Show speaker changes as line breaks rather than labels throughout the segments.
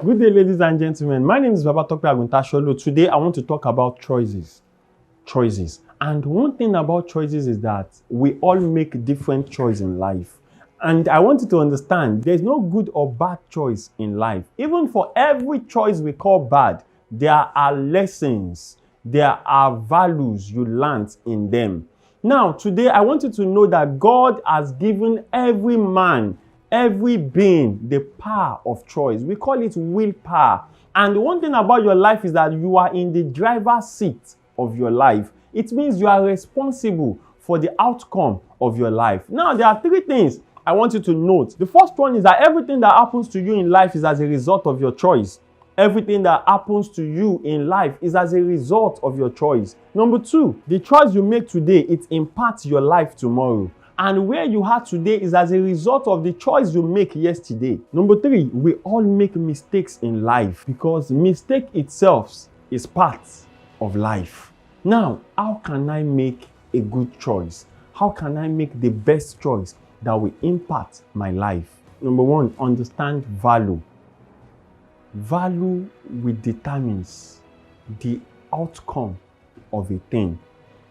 Good day, ladies and gentlemen. My name is Babatope Aguntasolo. Today, I want to talk about choices. And one thing about choices is that we all make different choices in life. And I want you to understand, there's no good or bad choice in life. Even for every choice we call bad, there are lessons, there are values you learned in them. Now, today, I want you to know that God has given every man, every being, the power of choice. We call it willpower. And one thing about your life is that you are in the driver's seat of your life. It means you are responsible for the outcome of your life. Now, there are three things I want you to note. The first one is that everything that happens to you in life is as a result of your choice. Everything that happens to you in life is as a result of your choice. Number two, the choice you make today, it impacts your life tomorrow. And where you are today is as a result of the choice you make yesterday. Number three, we all make mistakes in life because mistake itself is part of life. Now, how can I make a good choice? How can I make the best choice that will impact my life? Number one, understand value. Value will determines the outcome of a thing.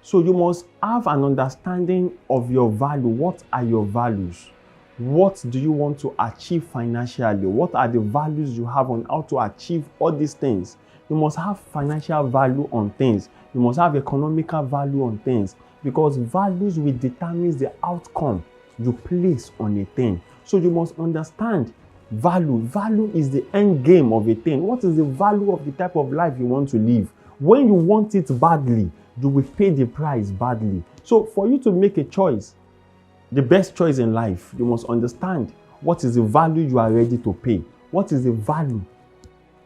So you must have an understanding of your value. What are your values? What do you want to achieve financially? What are the values you have on how to achieve all these things? You must have financial value on things. You must have economical value on things because values will determine the outcome you place on a thing. So you must understand value. Value is the end game of a thing. What is the value of the type of life you want to live? When you want it badly, you will pay the price badly. So for you to make a choice, the best choice in life, you must understand what is the value you are ready to pay. What is the value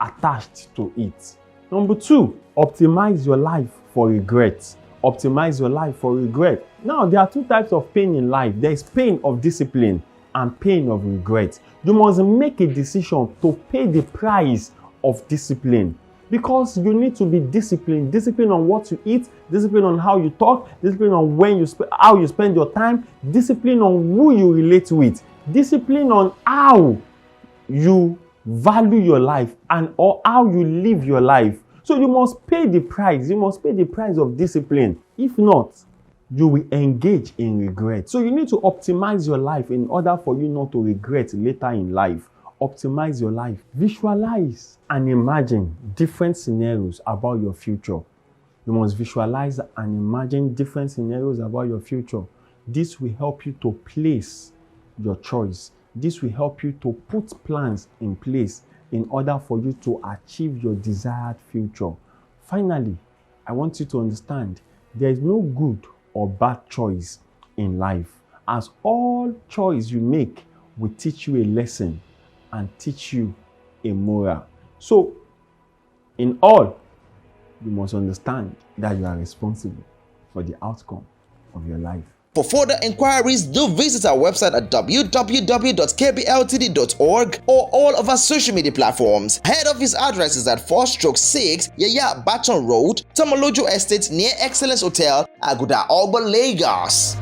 attached to it? Number two, optimize your life for regret. Optimize your life for regret. Now, there are two types of pain in life. There is pain of discipline and pain of regret. You must make a decision to pay the price of discipline because you need to be disciplined. Discipline on what you eat, discipline on how you talk, discipline on when you how you spend your time, discipline on who you relate with, discipline on how you value your life and or how you live your life. So you must pay the price. You must pay the price of discipline. If not, you will engage in regret. So you need to optimize your life in order for you not to regret later in life. Optimize your life. Visualize and imagine different scenarios about your future. You must visualize and imagine different scenarios about your future. This will help you to place your choice. This will help you to put plans in place in order for you to achieve your desired future. Finally, I want you to understand there is no good or bad choice in life, as all choice you make will teach you a lesson and teach you a moral. So, in all, you must understand that you are responsible for the outcome of your life.
For further inquiries, do visit our website at www.kbltd.org or all of our social media platforms. Head office address is at 4/6 Yaya Baton Road, Tamalojo Estate near Excellence Hotel, Aguda, Alba, Lagos.